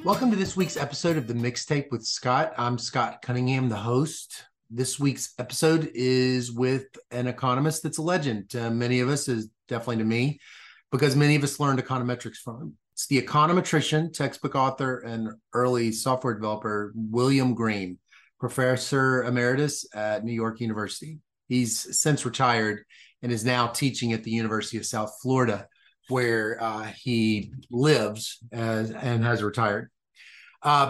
Welcome to this week's episode of The Mixtape with Scott. I'm Scott Cunningham, the host. This week's episode is with an economist that's a legend to many of us, is definitely to me, because many of us learned econometrics from him. It's the Econometrician, textbook author, and early software developer, William Greene, Professor Emeritus at New York University. He's since retired and is now teaching at the University of South Florida, where he lives and has retired.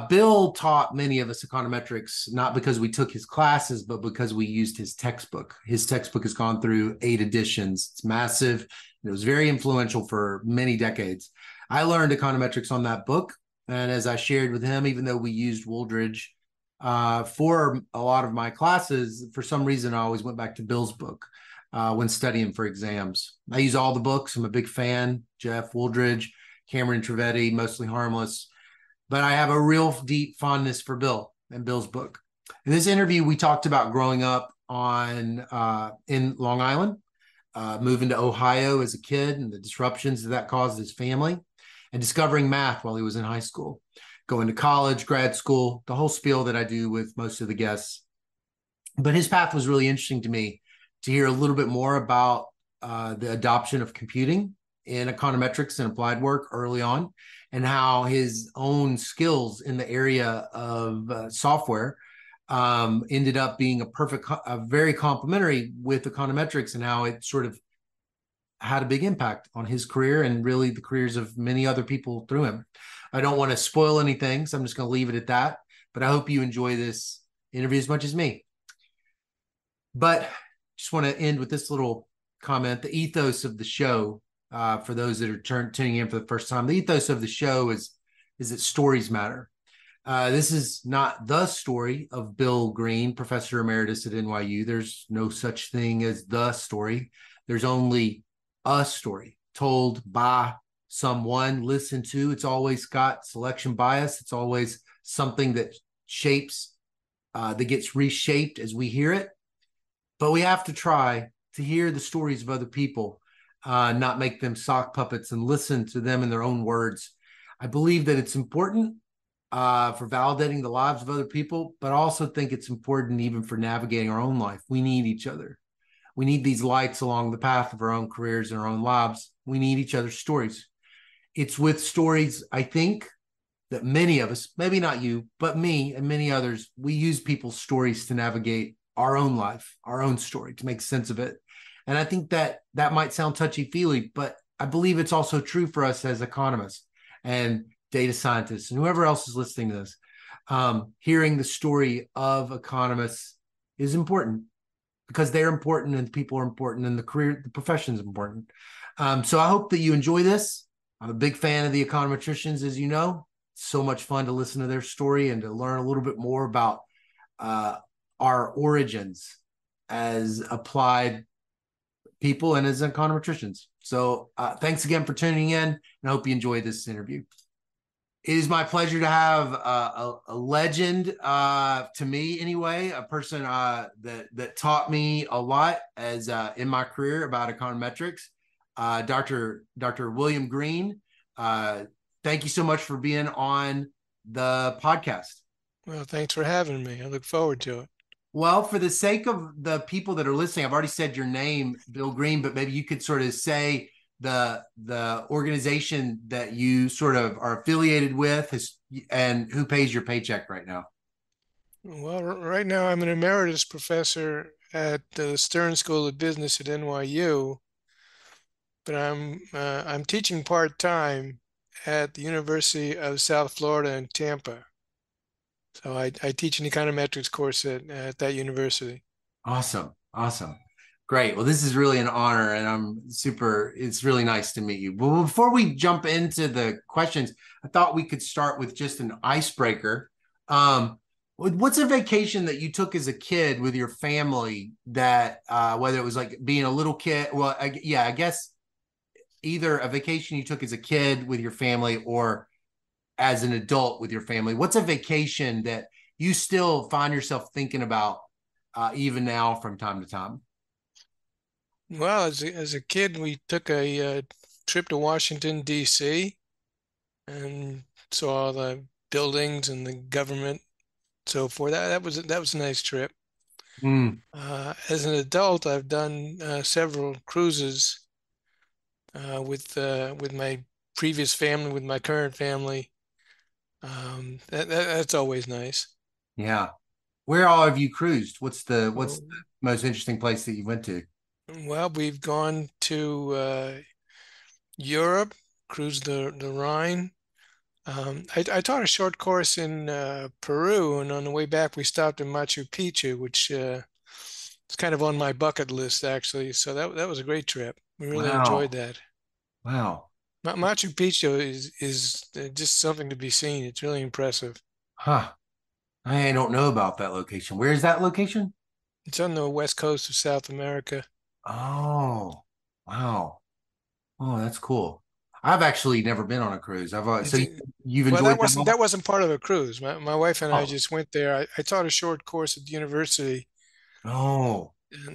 Bill taught many of us econometrics, not because we took his classes, but because we used his textbook. His textbook has gone through 8 editions. It's massive. It was very influential for many decades. I learned econometrics on that book. And as I shared with him, even though we used Wooldridge for a lot of my classes, for some reason, I always went back to Bill's book when studying for exams. I use all the books. I'm a big fan. Jeff Wooldridge, Cameron Trivedi, Mostly Harmless. But I have a real deep fondness for Bill and Bill's book. In this interview, we talked about growing up in Long Island, moving to Ohio as a kid and the disruptions that caused his family, and discovering math while he was in high school, going to college, grad school, the whole spiel that I do with most of the guests. But his path was really interesting to me to hear a little bit more about the adoption of computing in econometrics and applied work early on, and how his own skills in the area of software ended up being very complementary with econometrics, and how it sort of had a big impact on his career and really the careers of many other people through him. I don't want to spoil anything, so I'm just going to leave it at that. But I hope you enjoy this interview as much as me. But just want to end with this little comment. The ethos of the show, for those that are tuning in for the first time, the ethos of the show is that stories matter. This is not the story of Bill Greene, Professor Emeritus at NYU. There's no such thing as the story. There's only a story told by someone, listened to. It's always got selection bias. It's always something that that gets reshaped as we hear it. But we have to try to hear the stories of other people, not make them sock puppets, and listen to them in their own words. I believe that it's important for validating the lives of other people, but I also think it's important even for navigating our own life. We need each other. We need these lights along the path of our own careers and our own lives. We need each other's stories. It's with stories, I think, that many of us, maybe not you, but me and many others, we use people's stories to navigate our own life, our own story, to make sense of it. And I think that might sound touchy-feely, but I believe it's also true for us as economists and data scientists and whoever else is listening to this. Hearing the story of economists is important because they're important and people are important and the profession is important. So I hope that you enjoy this. I'm a big fan of the econometricians, as you know. It's so much fun to listen to their story and to learn a little bit more about our origins as applied people and as econometricians. So thanks again for tuning in, and I hope you enjoyed this interview. It is my pleasure to have a legend, to me anyway, a person that taught me a lot as in my career about econometrics, Dr. William Greene. Thank you so much for being on the podcast. Well, thanks for having me. I look forward to it. Well, for the sake of the people that are listening, I've already said your name, Bill Greene, but maybe you could sort of say the organization that you sort of are affiliated with and who pays your paycheck right now. Well, right now I'm an emeritus professor at the Stern School of Business at NYU, but I'm teaching part-time at the University of South Florida in Tampa. So I teach an econometrics course at that university. Awesome. Awesome. Great. Well, this is really an honor, and it's really nice to meet you. But before we jump into the questions, I thought we could start with just an icebreaker. What's a vacation that you took as a kid with your family that, whether it was like being a little kid, well, I guess either a vacation you took as a kid with your family or as an adult with your family. What's a vacation that you still find yourself thinking about even now from time to time? Well, as a kid, we took a trip to Washington, D.C. and saw the buildings and the government, so forth. That was a nice trip. Mm, As an adult, I've done several cruises with my previous family, with my current family. That's always nice. yeah. Where all have you cruised? What's the Well, most interesting place that you went to? well, we've gone to Europe, cruised the Rhine. I taught a short course in Peru, and on the way back, we stopped in Machu Picchu, which is kind of on my bucket list, actually. So that was a great trip. We really enjoyed Wow. that. Wow. Machu Picchu is just something to be seen. It's really impressive. Huh. I don't know about that location. Where is that location? It's on the west coast of South America. Oh, wow. Oh, that's cool. I've actually never been on a cruise. It's, You've well, enjoyed them that all? wasn't part of a cruise. My wife and I Oh, just went there. I taught a short course at the university oh,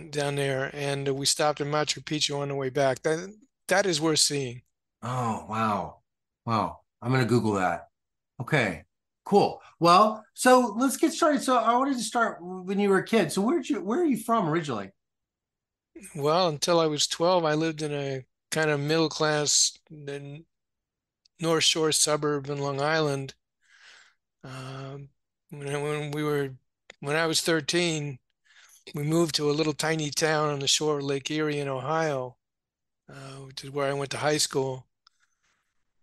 down there, and we stopped in Machu Picchu on the way back. That is worth seeing. oh, wow. Wow. I'm gonna Google that. Okay, cool. Well, so let's get started. So I wanted to start when you were a kid. So where are you from originally? Well, until I was 12, I lived in a kind of middle class North Shore suburb in Long Island. Um, when I was 13, we moved to a little tiny town on the shore of Lake Erie in Ohio, which is where I went to high school,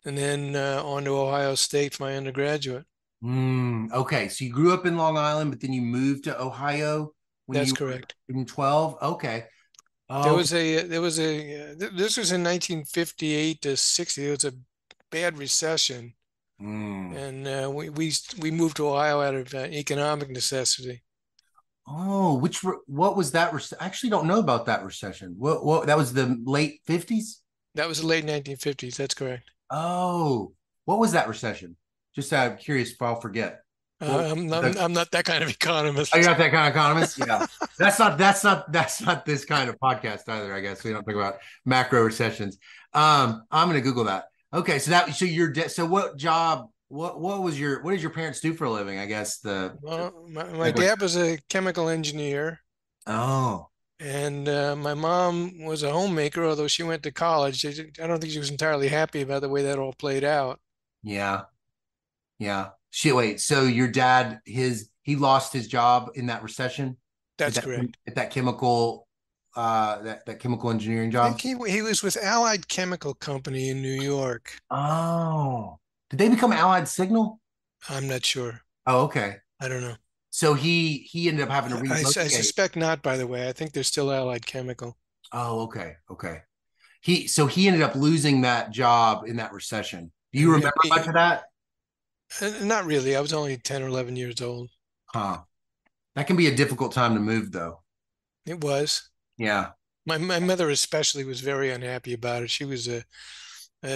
and then on to Ohio State for my undergraduate. Okay, so you grew up in Long Island, but then you moved to Ohio when That's you were correct. in 12. Okay. Okay. This was in 1958 to 60. It was a bad recession, Mm. and we moved to Ohio out of economic necessity. Oh, what was that? I actually don't know about that recession. What that was the late 50s? That was the late 1950s. That's correct. Oh, what was that recession? Just out of curious, if I'll forget. Well, I'm not that kind of are you economist. not that kind of economist? Yeah. That's not this kind of podcast either, I guess. We don't talk about macro recessions. I'm gonna Google that. Okay, so so what did your parents do for a living? I guess Well, my like what dad was a chemical engineer, oh and my mom was a homemaker, although she went to college. I don't think she was entirely happy about the way that all played out. yeah, yeah. Shit, wait. So your dad he lost his job in that recession at That's correct. that chemical that chemical engineering I think job? he was with Allied Chemical Company in New York. Oh. Did they become Allied Signal? I'm not sure. Oh, okay. I don't know. So he ended up having to I relocate. suspect not, by the way. I think they're still Allied Chemical. Oh, okay. Okay. He ended up losing that job in that recession. Do you And remember much of that? not really. I was only 10 or 11 years old. Huh. That can be a difficult time to move though. It was. Yeah. My mother especially was very unhappy about it. She was a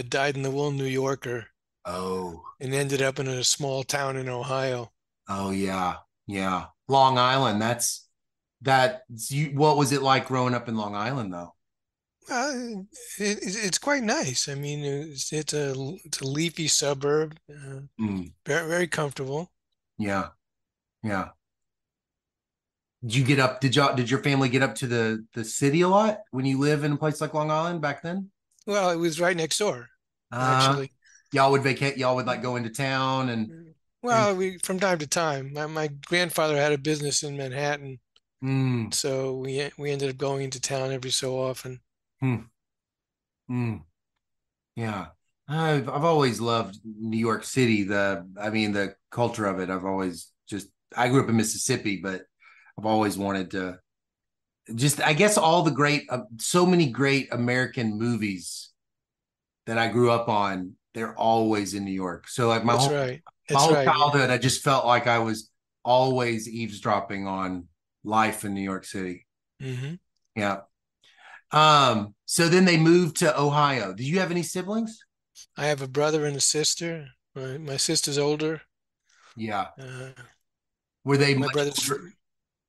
dyed-in-the-wool New Yorker Oh. and ended up in a small town in Ohio. Oh yeah. Yeah. Long Island. What was it like growing up in Long Island though? It's quite nice. I mean, it's a leafy suburb, Mm, very comfortable. yeah. Yeah. Did your family get up to the city a lot when you live in a place like Long Island back then? Well, it was right next door, Uh, actually. y'all would like go into town and Well, we from time to time. My grandfather had a business in Manhattan, mm, so we ended up going into town every so often. mm, mm, yeah. I've always loved New York City. The culture of it. I grew up in Mississippi, but I've always wanted to just I guess all the so many great American movies that I grew up on, they're always in New York. So like That's right. my That's whole right. childhood, I just felt like I was always eavesdropping on life in New York City. Hmm. Yeah. So then they moved to Ohio. Did you have any siblings? I have a brother and a sister. My sister's older. Yeah. Uh, Were they my much brother's older?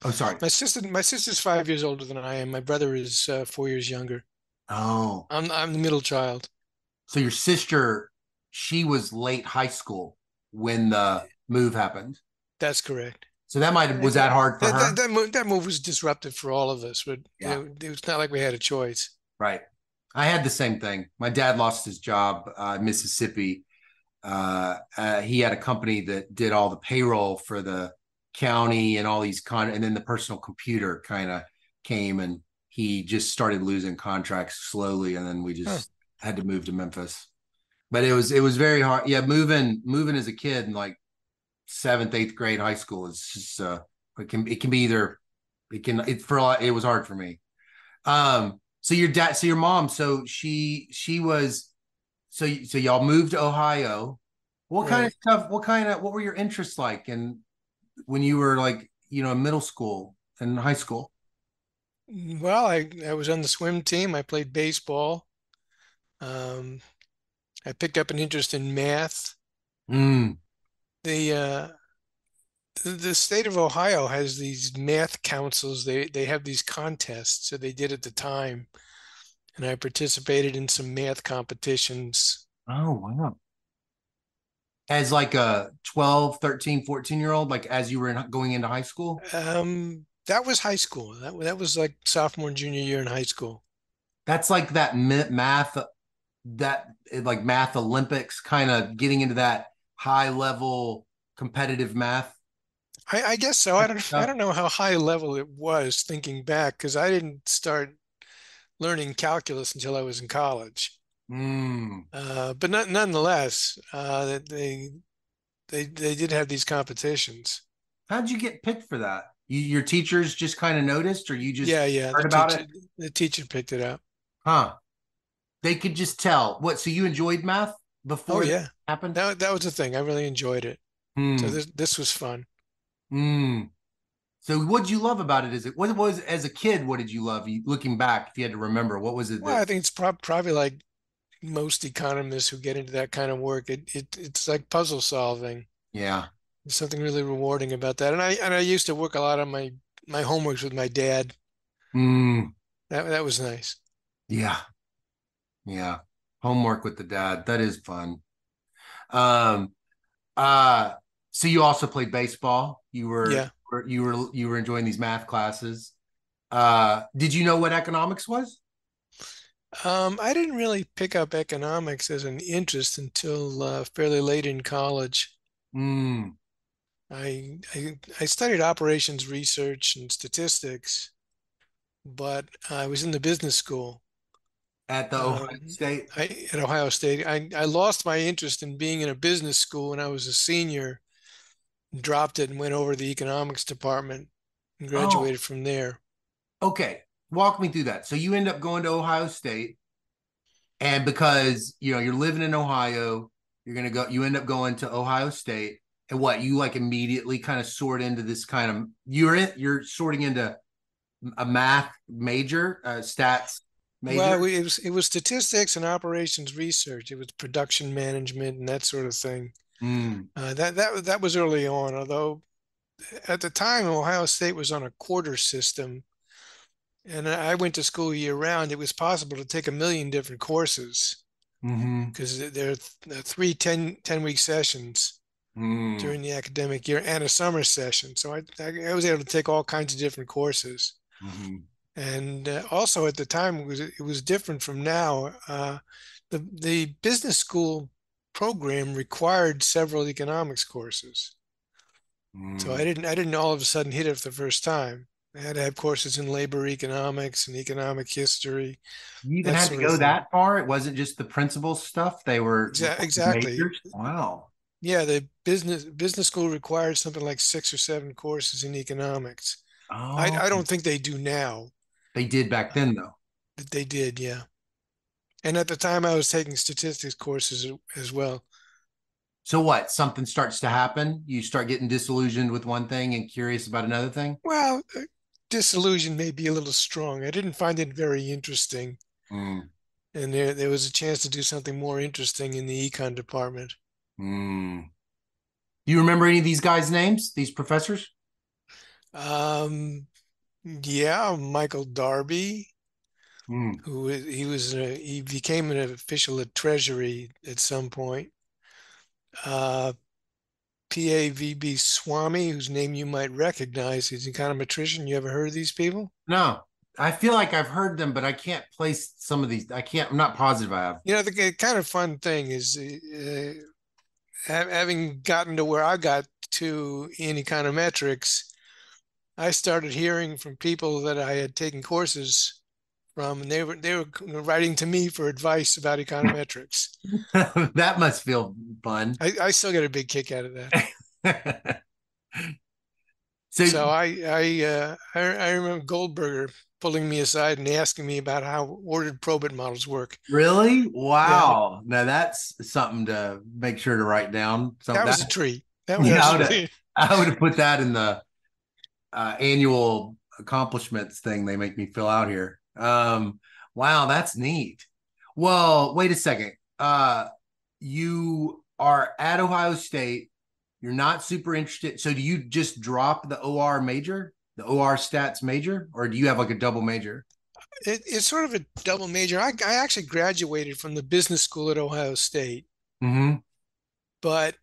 Oh, sorry. my sister's 5 years older than I am. My brother is 4 years younger. Oh, I'm the middle child. so your sister, she was late high school. when the move happened. That's correct. So that might was that hard for her? That move was disruptive for all of us, but Yeah, it was not like we had a choice. right. I had the same thing. My dad lost his job in Mississippi. He had a company that did all the payroll for the county and all these and then the personal computer kind of came and he just started losing contracts slowly, and then we Huh. just had to move to Memphis. But it was very hard. Yeah, moving as a kid in like seventh, eighth grade, high school is just it can be either it for a lot. It was hard for me. So your mom, so she was so y'all moved to Ohio. What kind of Right. stuff? What were your interests like? And when you were like in middle school and high school? Well, I was on the swim team. I played baseball. Um, I picked up an interest in math. Mm, The the state of Ohio has these math councils. They have these contests that they did at the time, and I participated in some math competitions. oh wow. As like a 12, 13, 14 year old, like as you were going into high school? That was high school. That was like sophomore, junior year in high school. That's like that math, that like math Olympics, kind of getting into that high level competitive math I guess so. type I stuff. don't know how high level it was thinking back because I didn't start learning calculus until I was in college. Mm. But nonetheless, they did have these competitions. How'd you get picked for that? Your teachers just kind of noticed, or you just Yeah. heard about it? The teacher picked it up. Huh? They could just tell. What? So you enjoyed math Oh before that yeah, happened? that was the thing. I really enjoyed it. So Hmm. this was fun. Hmm. So what did you love about it? Is it what was as a kid? What did you love? Looking back, if you had to remember, what was it Well, that? I think it's probably like most economists who get into that kind of work. It's like puzzle solving. Yeah. There's something really rewarding about that. And I used to work a lot on my homeworks with my dad. Hmm. That was nice. Yeah. Yeah. Homework with the dad. That is fun. Um. Uh. So you also played baseball. Yeah. You were enjoying these math classes. Did you know what economics was? I didn't really pick up economics as an interest until fairly late in college. Hmm. I studied operations research and statistics, but I was in the business school. At the Ohio Um, State. at Ohio State. I lost my interest in being in a business school when I was a senior, dropped it and went over to the economics department and Oh, graduated from there. okay. Walk me through that. So you end up going to Ohio State, and because you're living in Ohio, you end up going to Ohio State, and what you like immediately kind of sort into this kind of you're sorting into a math major, stats Well, major. it was statistics and operations research. It was production management and that sort of thing. Mm, That was early on, although at the time Ohio State was on a quarter system, and I went to school year round. It was possible to take a million different courses mm-hmm, because there are three 10-week sessions mm, during the academic year and a summer session. So I was able to take all kinds of different courses. mm-hmm, And also at the time, it was different from now. The business school program required several economics courses. So mm. I didn't all of a sudden hit it for the first time. I had to have courses in labor economics and economic history, You even that had to sort of go thing. that far. It wasn't just the principal stuff. They were Exactly. majors. Wow. Yeah, the business school required something like 6 or 7 courses in economics. Oh, I don't think they do now, they did back then though. but they did, yeah. And at the time, I was taking statistics courses as well. So what? Something starts to happen. You start getting disillusioned with one thing and curious about another thing. Well, disillusion may be a little strong. I didn't find it very interesting, Mm, and there was a chance to do something more interesting in the econ department. mm. Do you remember any of these guys' names? These professors? Um, yeah, Michael Darby, Mm, he became an official at Treasury at some point. Uh, PAVB Swami, whose name you might recognize. He's an econometrician. You ever heard of these people? No, I feel like I've heard them, but I can't place some of these. I can't. I'm not positive I have. You know, the kind of fun thing is having gotten to where I got to in econometrics, I started hearing from people that I had taken courses from, and they were writing to me for advice about econometrics. That must feel fun. I still get a big kick out of that. So So I remember Goldberger pulling me aside and asking me about how ordered probit models work. really, Yeah, wow. Now that's something to make sure to write down. So that that, was a treat. That was yeah, absolutely. I would have put that in the annual accomplishments thing they make me fill out here. Wow, that's neat. Well, wait a second. You are at Ohio State. You're not super interested. So do you just drop the OR major, the OR stats major, or do you have like a double major? It's sort of a double major. I actually graduated from the business school at Ohio State, Mm-hmm. but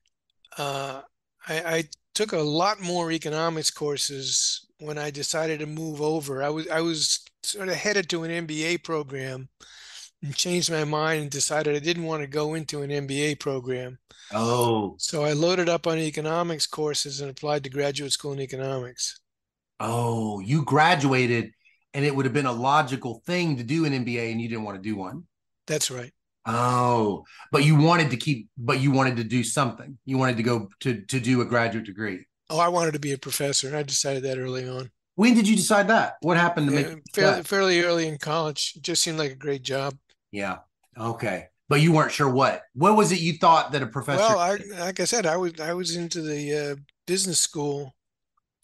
uh, I took a lot more economics courses when I decided to move over. I was sort of headed to an MBA program and changed my mind and decided I didn't want to go into an MBA program. Oh, So I loaded up on economics courses and applied to graduate school in economics. oh, you graduated and it would have been a logical thing to do an MBA and you didn't want to do one. That's right. Oh, but you wanted to do something. You wanted to go to do a graduate degree. Oh, I wanted to be a professor, and I decided that early on. When did you decide that? What happened to make you Fairly decide? fairly early in college. It just seemed like a great job. Yeah. Okay. But you weren't sure what. What was it you thought that a professor Well, I did? like I said, I was into the business school,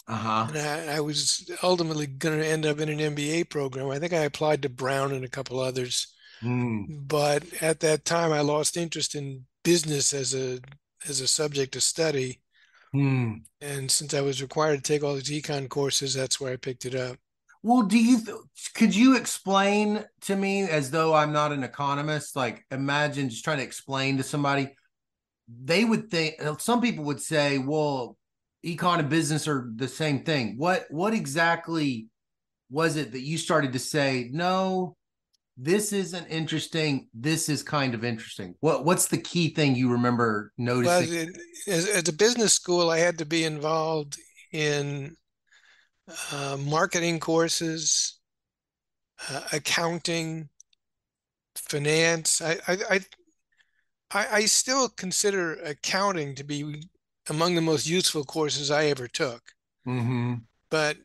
Uh-huh. and I was ultimately going to end up in an MBA program. I think I applied to Brown and a couple others, Hmm. but at that time, I lost interest in business as a subject to study. Hmm. And since I was required to take all these econ courses, that's where I picked it up. Well, could you explain to me as though I'm not an economist? Like imagine just trying to explain to somebody, they would think some people would say, well, econ and business are the same thing. What exactly was it that you started to say, no, this isn't interesting. This is kind of interesting. What's the key thing you remember Well, noticing? as a business school, I had to be involved in marketing courses, accounting, finance. I still consider accounting to be among the most useful courses I ever took, Mm-hmm. but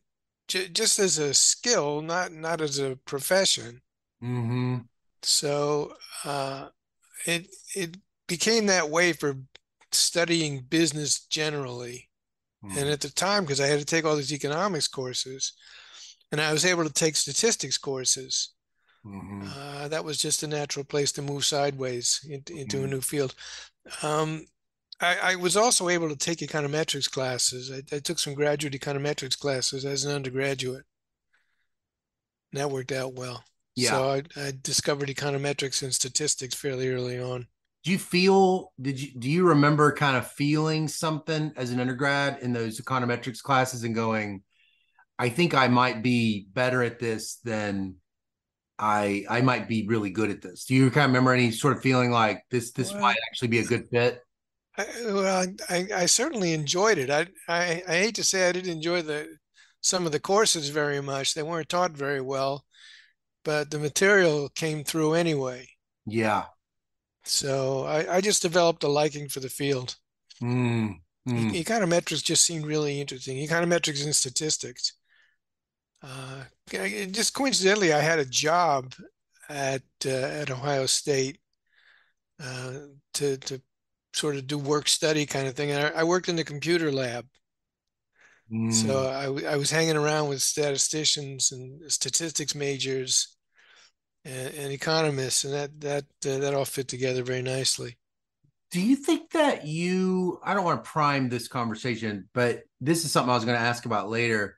just as a skill, not as a profession. Mm-hmm. So uh, it became that way for studying business generally. And Mm-hmm. at the time, because I had to take all these economics courses, and I was able to take statistics courses, Mm-hmm. that was just a natural place to move sideways into a Mm-hmm. new field. Um, I was also able to take econometrics classes. I took some graduate econometrics classes as an undergraduate, and that worked out well. Yeah. So I discovered econometrics and statistics fairly early on. Do you remember kind of feeling something as an undergrad in those econometrics classes and going, I think I might be better at this than I might be really good at this. Do you kind of remember any sort of feeling like this might Well, actually be a good fit? I certainly enjoyed it. I hate to say I didn't enjoy the some of the courses very much. They weren't taught very well, but the material came through anyway. Yeah. So I just developed a liking for the field. Mm, mm, Econometrics just seemed really interesting. Econometrics and statistics. Just coincidentally, I had a job at Ohio State uh, to sort of do work study kind of thing. And I worked in the computer lab. So mm. I was hanging around with statisticians and statistics majors and economists, and that all fit together very nicely. Do you think that I don't want to prime this conversation, but this is something I was going to ask about later.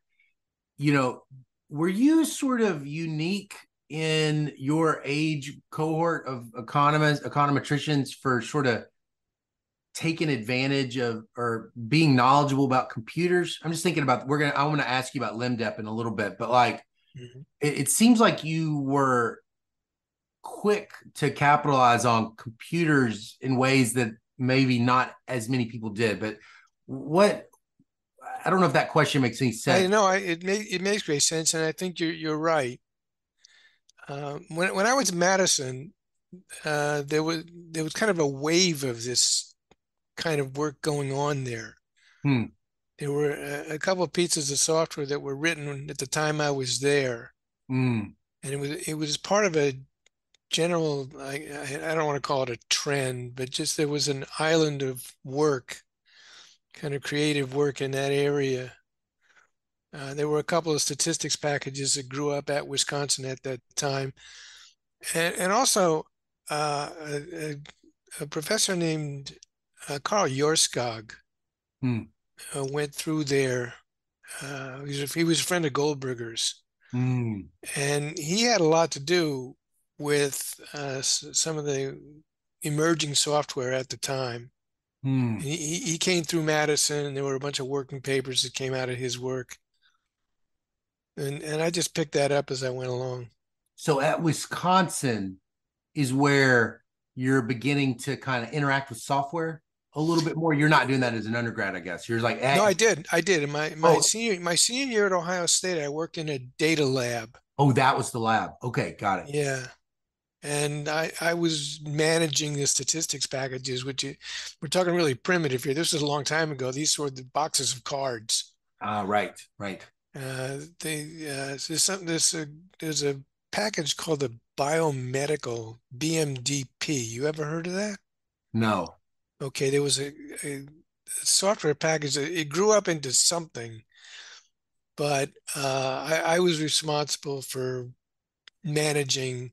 You know, were you sort of unique in your age cohort of economists, econometricians for sort of taken advantage of or being knowledgeable about computers? I'm just thinking about I want to ask you about LIMDEP in a little bit, but like Mhm. it seems like you were quick to capitalize on computers in ways that maybe not as many people did. But what I don't know if that question makes any I sense. know it makes great sense, and I think you're right. When I was in Madison, there was kind of a wave of this kind of work going on there. Hmm. There were a couple of pieces of software that were written at the time I was there, Hmm. and it was part of a general, I don't want to call it a trend, but just there was an island of work, kind of creative work in that area. There were a couple of statistics packages that grew up at Wisconsin at that time, and also a professor named Carl Jorskog Hmm. went through there. He was a friend of Goldberger's, Hmm. and he had a lot to do with some of the emerging software at the time. Hmm. And he came through Madison, and there were a bunch of working papers that came out of his work, and I just picked that up as I went along. So at Wisconsin is where you're beginning to kind of interact with software a little bit more. You're not doing that as an undergrad, I guess. You're like, No, I did. In my oh, senior year at Ohio State, I worked in a data lab. oh, that was the lab. Okay, got it. Yeah. And I was managing the statistics packages, we're talking really primitive here. This was a long time ago. These were the boxes of cards. Right, right. There's a package called the biomedical BMDP. You ever heard of that? No. Okay, there was a software package that it grew up into something, but I was responsible for managing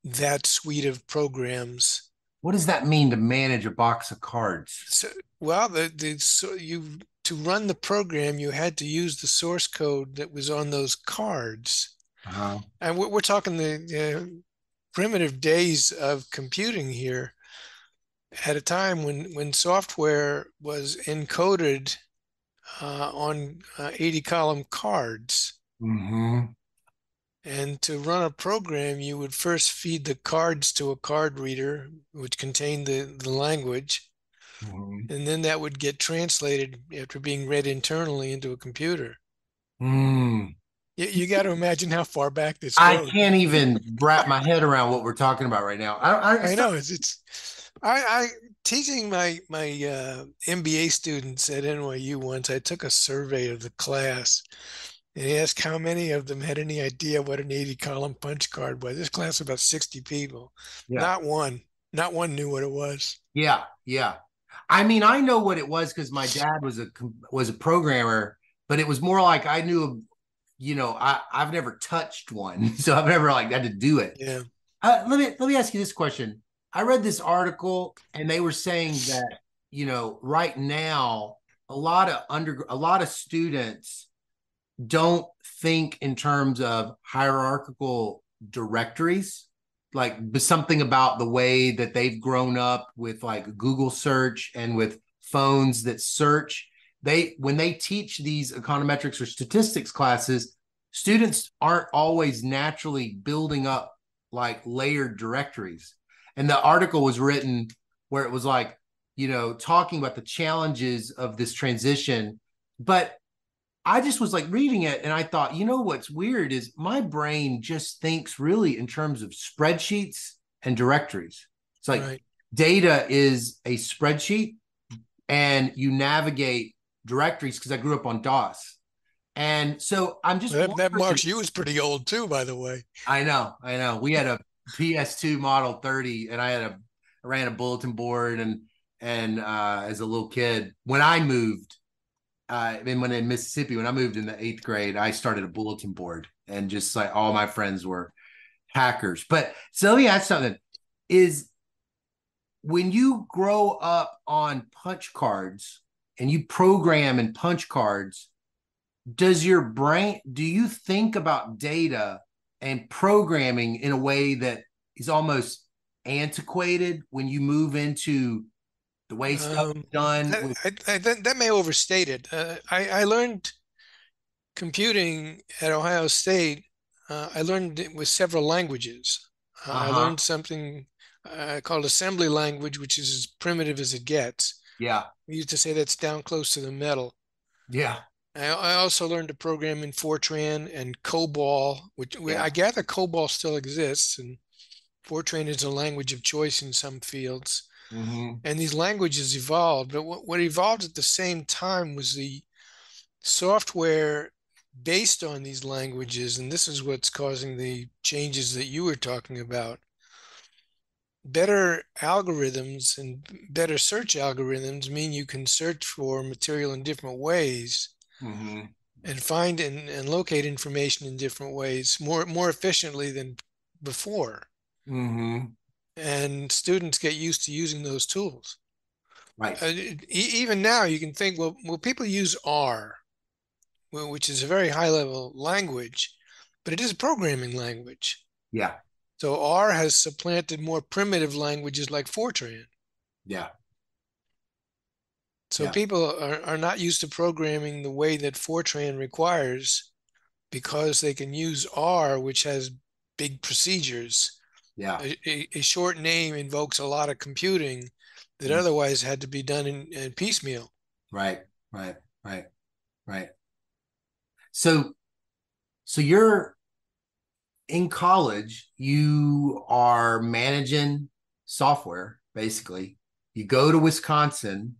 that suite of programs. What does that mean to manage a box of cards? So, well, so you to run the program, you had to use the source code that was on those cards, Uh-huh. and we're talking the primitive days of computing here. At a time when software was encoded on 80 column cards. Mm-hmm. And to run a program, you would first feed the cards to a card reader, which contained the language, Mm-hmm. and then that would get translated after being read internally into a computer. Mm. You got to imagine how far back this I goes. can't even wrap my head around what we're talking about right now. I I still, know I teaching my MBA students at NYU once. I took a survey of the class and asked how many of them had any idea what an 80 column punch card was. This class was about 60 people. yeah, Not one, not one knew what it was. yeah, yeah. I mean, I know what it was because my dad was a programmer, but it was more like I knew, I've never touched one, so I've never like had to do it. Yeah. Let me ask you this question. I read this article and they were saying that, right now a lot of students don't think in terms of hierarchical directories, like something about the way that they've grown up with like Google search and with phones that search. When they teach these econometrics or statistics classes, students aren't always naturally building up like layered directories. And the article was written where it was like, talking about the challenges of this transition. But I just was like reading it and I thought, what's weird is my brain just thinks really in terms of spreadsheets and directories. It's like Right. data is a spreadsheet and you navigate directories because I grew up on DOS. And so I'm just Well, one that person. marks you as pretty old too, by the way. I know, I know. We had a PS2 Model 30 and I ran a bulletin board and as a little kid when I moved and when in Mississippi, when I moved in the eighth grade, I started a bulletin board and just like all my friends were hackers. But so let me ask something is when you grow up on punch cards and you program in punch cards, do you think about data and programming in a way that is almost antiquated when you move into The way stuff is Um, done with. that may overstate it. I learned computing at Ohio State. I learned it with several languages. I Uh-huh. learned something called assembly language, which is as primitive as it gets. Yeah. We used to say that's down close to the metal. Yeah. I also learned to program in Fortran and COBOL, which Yeah. I gather COBOL still exists, and Fortran is a language of choice in some fields. Mm-hmm. And these languages evolved, but what evolved at the same time was the software based on these languages, and this is what's causing the changes that you were talking about. Better algorithms and better search algorithms mean you can search for material in different ways Mm-hmm. and find and locate information in different ways more efficiently than before. Mm-hmm. And students get used to using those tools. Right. Even now, you can think, well, people use R, which is a very high level language, but it is a programming language. Yeah. So R has supplanted more primitive languages like Fortran. Yeah. So Yeah. people are not used to programming the way that Fortran requires because they can use R, which has big procedures. Yeah. A short name invokes a lot of computing that Mm. otherwise had to be done in piecemeal. Right. Right. Right. Right. So so you're in college, you are managing software, basically. You go to Wisconsin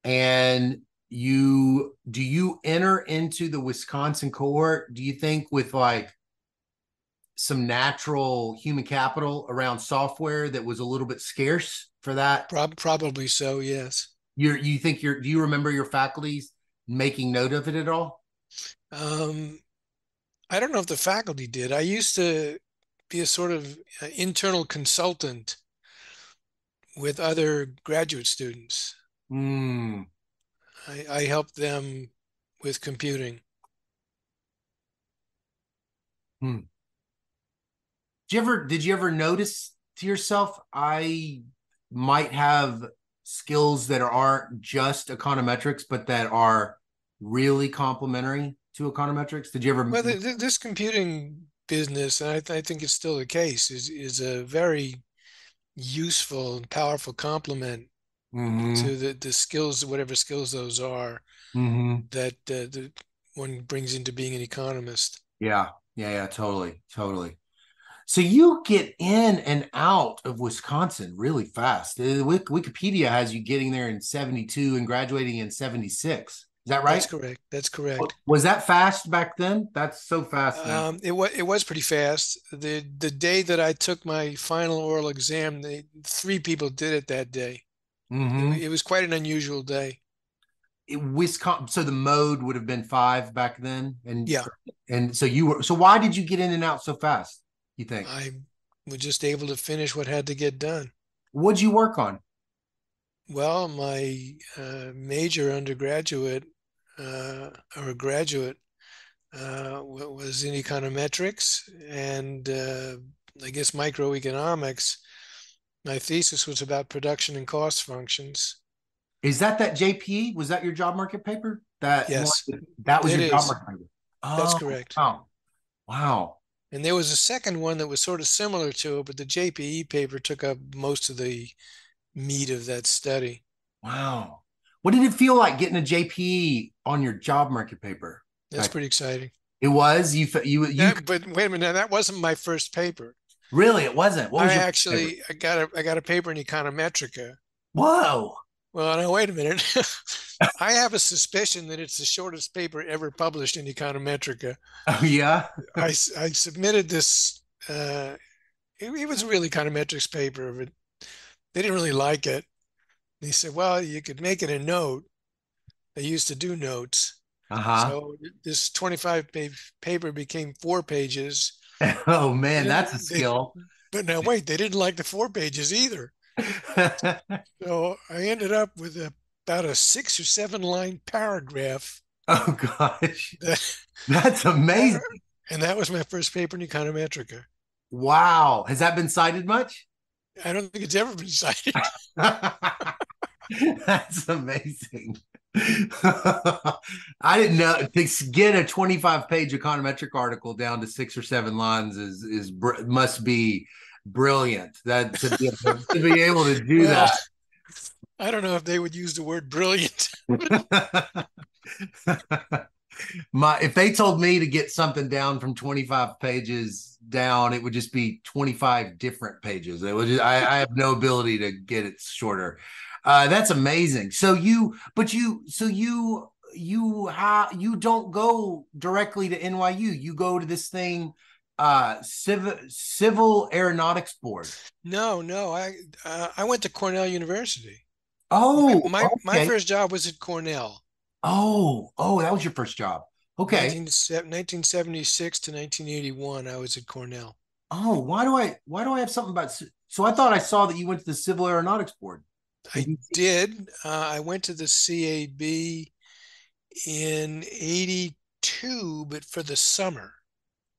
and you enter into the Wisconsin cohort, do you think, with like some natural human capital around software that was a little bit scarce for that? Probably so, yes. You think do you remember your faculties making note of it at all? Um, I don't know if the faculty did. I used to be a sort of internal consultant with other graduate students. Hmm. I helped them with computing. Hmm. Did you ever notice to yourself, I might have skills that aren't just econometrics, but that are really complementary to econometrics? Did you ever? Well, this computing business, and I think it's still the case, is a very useful and powerful complement Mm-hmm. to the skills, whatever skills those are, Mm-hmm. that one brings into being an economist. Yeah. Yeah. Yeah. Totally. Totally. So you get in and out of Wisconsin really fast. Wikipedia has you getting there in 72 and graduating in 76. Is that That's right? correct. That's correct. Was that fast back then? That's so fast now. It was pretty fast. The day that I took my final oral exam, three people did it that day. Mm-hmm. It was quite an unusual day. Wisconsin. So the mode would have been 5 back then, Yeah, and so you were. So why did you get in and out so fast? You think? I was just able to finish what had to get done. What'd you work on? Well, my major undergraduate or graduate was in econometrics and I guess microeconomics. My thesis was about production and cost functions. Is that JP? Was that your job market paper? That one? Yes, That was it your job is. market paper. That's Oh, correct. wow, wow, And there was a second one that was sort of similar to it, but the JPE paper took up most of the meat of that study. wow. What did it feel like getting a JP on your job market paper? That's Like, pretty exciting. it was you. But wait a minute, that wasn't my first paper. Really, it wasn't. What was your paper? I got a paper in Econometrica. Whoa. Well, now wait a minute. I have a suspicion that it's the shortest paper ever published in Econometrica. Oh yeah. I submitted this. It was a real econometrics paper, but they didn't really like it. He said, "Well, you could make it a note." They used to do notes, Uh-huh. so this 25-page paper became 4 pages. Oh man, They, that's a they, skill. but now wait, they didn't like the 4 pages either. So I ended up with about a 6 or 7 line paragraph Oh gosh. that, That's amazing. and that was my first paper in Econometrica. Wow. Has that been cited much? I don't think it's ever been cited. That's amazing. I didn't know to get a 25-page econometric article down to 6 or 7 lines must be brilliant. That to be able to do Well, that. I don't know if they would use the word brilliant. My if they told me to get something down from 25 pages down, it would just be 25 different pages. It would just, I have no ability to get it shorter. That's amazing. You don't go directly to NYU. You go to this thing, Civil Aeronautics Board. No, no, I went to Cornell University. My, Oh, my my okay. first job was at Cornell, Oh, that was your first job. Okay. 1976 to 1981. I was at Cornell. Oh, why do I have something about so I thought I saw that you went to the Civil Aeronautics Board in I DC. did. I went to the CAB in 82, but for the summer.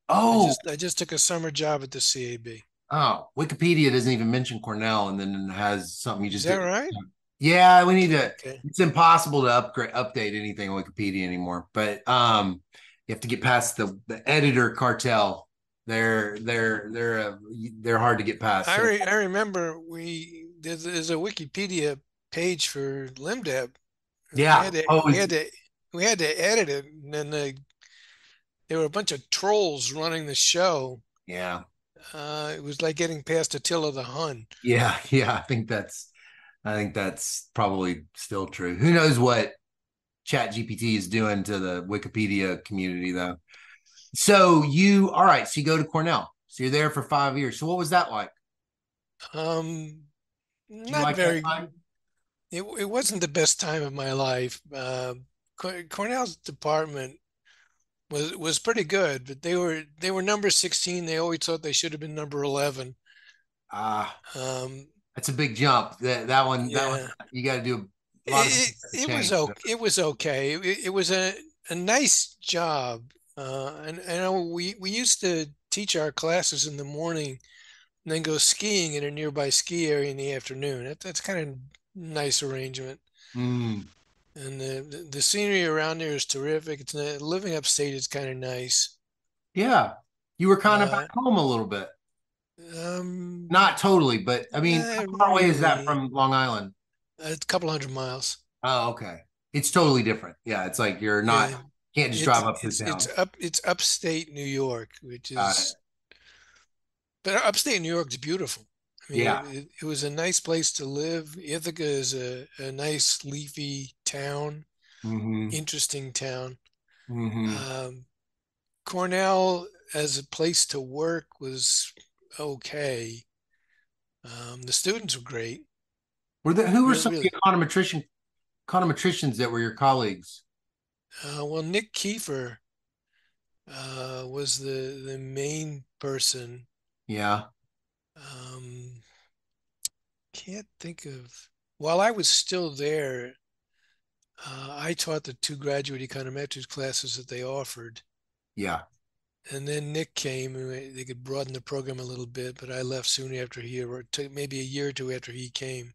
I Oh, just I just took a summer job at the CAB. oh, Wikipedia doesn't even mention Cornell and then it has something you Is just that did. right? Yeah, we need to Okay. it's impossible to update anything on Wikipedia anymore. But you have to get past the editor cartel. They're hard to get past. So I remember there's a Wikipedia page for LIMDEB. We yeah. had to Oh, we had to we had to edit it, and then there were a bunch of trolls running the show. yeah. It was like getting past Attila the Hun. Yeah. I think that's probably still true. Who knows what Chat GPT is doing to the Wikipedia community though. All right, so you go to Cornell. So you're there for 5 years. So what was that like? Um, Do you Not like that very. time? It wasn't the best time of my life. Cornell's department was pretty good, but they were number 16. They always thought they should have been number 11. Ah, Um, that's a big jump. That one, yeah, you got to do a lot of it, things to change. it was okay. It was a nice job. And we used to teach our classes in the morning and then go skiing in a nearby ski area in the afternoon. That's kind of nice arrangement. Mm, And the scenery around there is terrific. Living upstate is kind of nice. yeah, you were kind of back Uh, home a little bit. um, Not totally, but I mean, how Not far away is that really. from Long Island? A couple hundred miles. Oh, okay. It's totally different. Yeah, it's like you're not Yeah, can't just drive up through it's town. it's upstate New York, which Got it. is but upstate New York is beautiful. I mean, Yeah. it was a nice place to live. Ithaca is a nice leafy town, Mm-hmm. interesting town. Mm-hmm. Um, Cornell as a place to work was okay. The students were great. Who were Really, some of the really. econometricians that were your colleagues? Well, Nick Kiefer was the main person. Yeah. Um, can't think of. While I was still there, I taught the two graduate econometrics classes that they offered. Yeah. And then Nick came, and they could broaden the program a little bit, but I left soon after he, or took maybe a year or two after he came.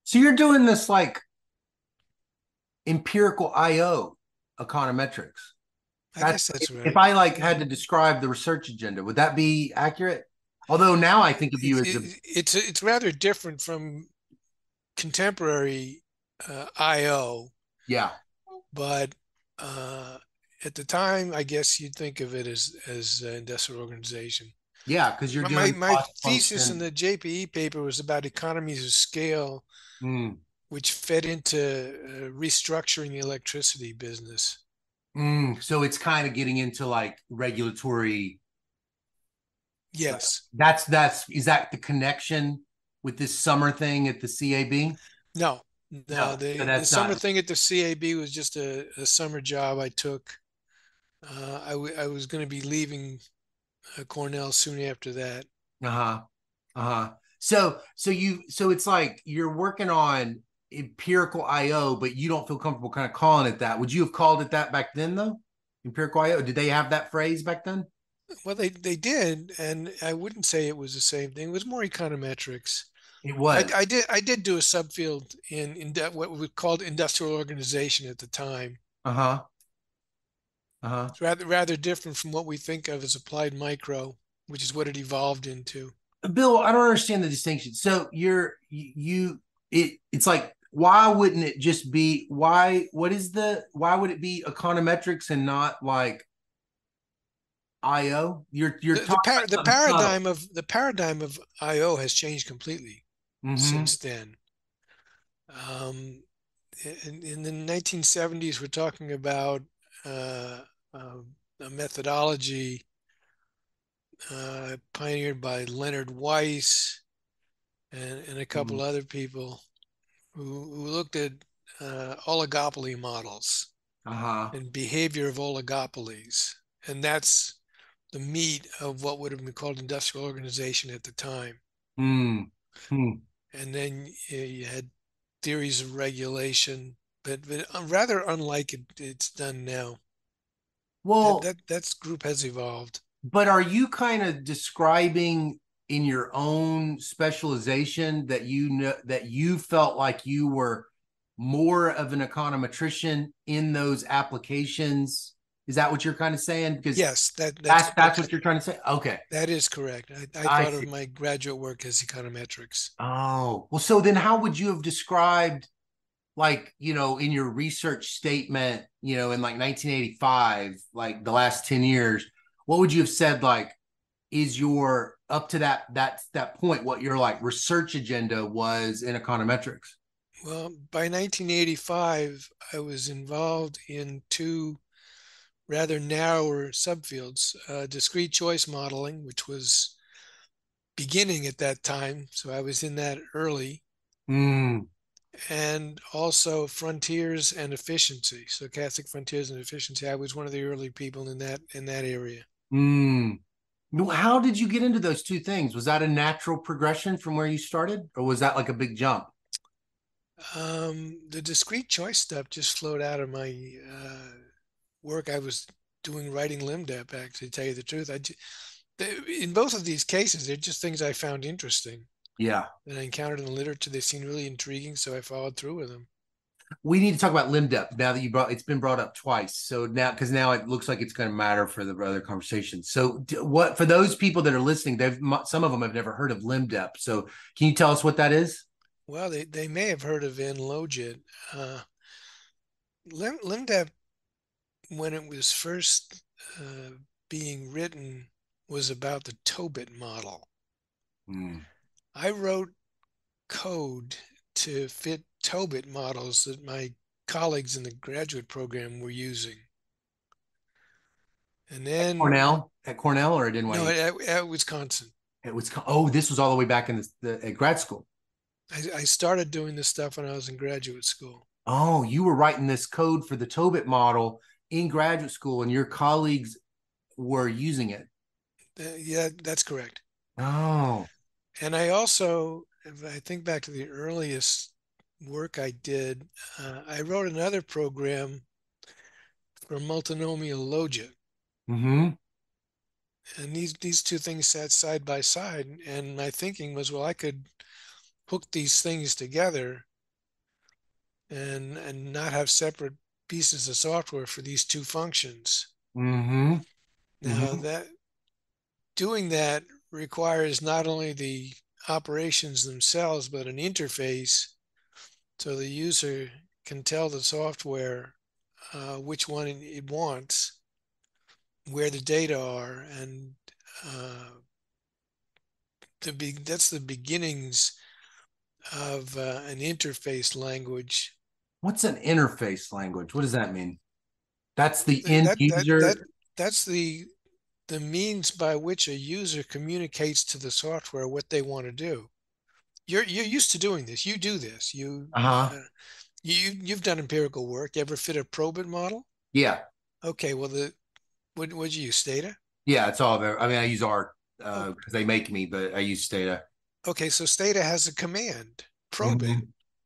So you're doing this like empirical IO econometrics. I That's guess that's if right. I like Yeah. had to describe the research agenda, would that be accurate? Although now I think of you as a It's rather different from contemporary IO, yeah, but uh, at the time, I guess you'd think of it as an industrial organization. yeah, because you're My doing my cost thesis in function. the JPE paper was about economies of scale, Mm, which fed into restructuring the electricity business. so it's kind of getting into like regulatory. Yes. That's is that the connection with this summer thing at the CAB? No. No, No. so The that's summer not. thing at the CAB was just a summer job I took. I was going to be leaving Cornell soon after that. Uh-huh. Uh-huh. So it's like you're working on empirical IO, but you don't feel comfortable kind of calling it that. Would you have called it that back then though? Empirical IO? Did they have that phrase back then? Well, they did, and I wouldn't say it was the same thing. It was more econometrics. It I, was. I did do a subfield in what we called industrial organization at the time. Uh-huh. Uh-huh. It's rather different from what we think of as applied micro, which is what it evolved into. Bill, I don't understand the distinction. So it's like, why wouldn't it just be why would it be econometrics and not like IO? You're talking about something subtle. The paradigm of IO has changed completely Mm-hmm. since then. Um, in the 1970s, we're talking about uh, uh, a methodology pioneered by Leonard Weiss and a couple other people who looked at oligopoly models Uh-huh. and behavior of oligopolies. And that's the meat of what would have been called industrial organization at the time. Mm. Hmm. And then you had theories of regulation, but rather unlike it's done now. Well, That's group has evolved. but are you kind of describing in your own specialization that you know that you felt like you were more of an econometrician in those applications? Is that what you're kind of saying? Because Yes, that's what you're trying to say. Okay, that is correct. I I thought of see. my graduate work as econometrics. Oh, well, so then how would you have described, like, in your research statement, in like 1985, like the last 10 years, what would you have said, like, is your up to that point, what your like research agenda was in econometrics? Well, by 1985, I was involved in two rather narrower subfields, discrete choice modeling, which was beginning at that time. So I was in that early, Mm, and also frontiers and efficiency. Stochastic frontiers and efficiency. I was one of the early people in that area. mm. How did you get into those two things? Was that a natural progression from where you started, or was that like a big jump? The discrete choice stuff just flowed out of my work I was doing writing LIMDEP. Actually, to tell you the truth, in both of these cases, they're just things I found interesting Yeah. that I encountered in the literature. They seemed really intriguing, so I followed through with them. We need to talk about limb depth now that it's been brought up twice. So now, because now it looks like it's going to matter for the other conversation. So, what for those people that are listening, some of them have never heard of limb depth. So, can you tell us what that is? Well, they may have heard of Van Logit. LIMDEP, when it was first being written, was about the Tobit model. Mm. I wrote code to fit Tobit models that my colleagues in the graduate program were using. And then, At Cornell or at no, NYU? at Wisconsin, It was. Oh, this was all the way back in at grad school. I started doing this stuff when I was in graduate school. Oh, you were writing this code for the Tobit model in graduate school, and your colleagues were using it. Yeah, that's correct. Oh. And I also, if I think back to the earliest work I did, I wrote another program for multinomial logit. Mm-hmm. And these two things sat side by side. And my thinking was, well, I could hook these things together and not have separate pieces of software for these two functions. Mm-hmm. Now Mm-hmm. that doing that requires not only the operations themselves, but an interface so the user can tell the software which one it wants, where the data are, and uh, that's the beginnings of an interface language. What's an interface language? What does that mean? That's the end That that that user. that's the means by which a user communicates to the software what they want to do. You're used to doing this. You do this. Uh-huh. Uh, you've done empirical work. You ever fit a probit model? Yeah. Okay. Well, what'd you use? Stata. Yeah, it's all there. I mean, I use R Oh, because they make me, but I use Stata. okay. So Stata has a command, probit.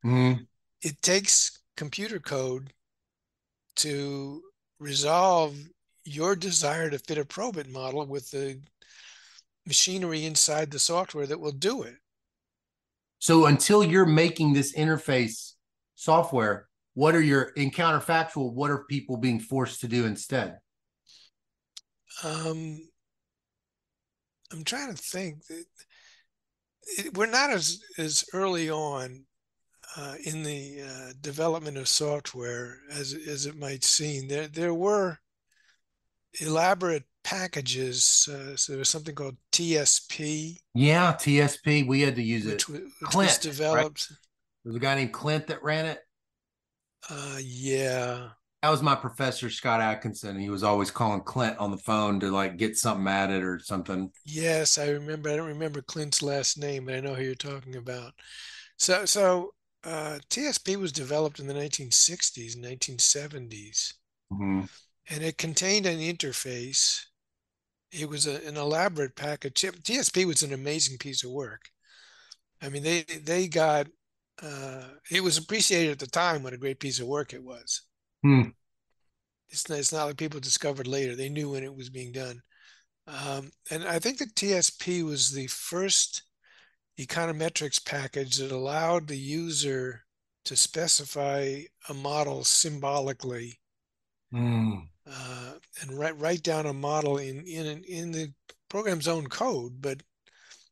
Mm-hmm. Mm-hmm. It takes computer code to resolve your desire to fit a probit model with the machinery inside the software that will do it. So until you're making this interface software, what are your in counterfactual? What are people being forced to do instead? Um, I'm trying to think. We're not as early on in the development of software as it might seem. There were elaborate packages. So there was something called TSP, Yeah, TSP. We had to use it. which was Clint, right? developed. There's a guy named Clint that ran it. Yeah. That was my professor, Scott Atkinson. He was always calling Clint on the phone to like get something added or something. Yes, I remember. I don't remember Clint's last name, but I know who you're talking about. So TSP was developed in the 1960s, 1970s, Mhm. and it contained an interface. It was an elaborate package. TSP was an amazing piece of work. I mean, they got it was appreciated at the time what a great piece of work it was. Hmm. It's not like people discovered later. They knew when it was being done. And I think the TSP was the first econometrics package that allowed the user to specify a model symbolically Hmm. and write down a model in the program's own code, but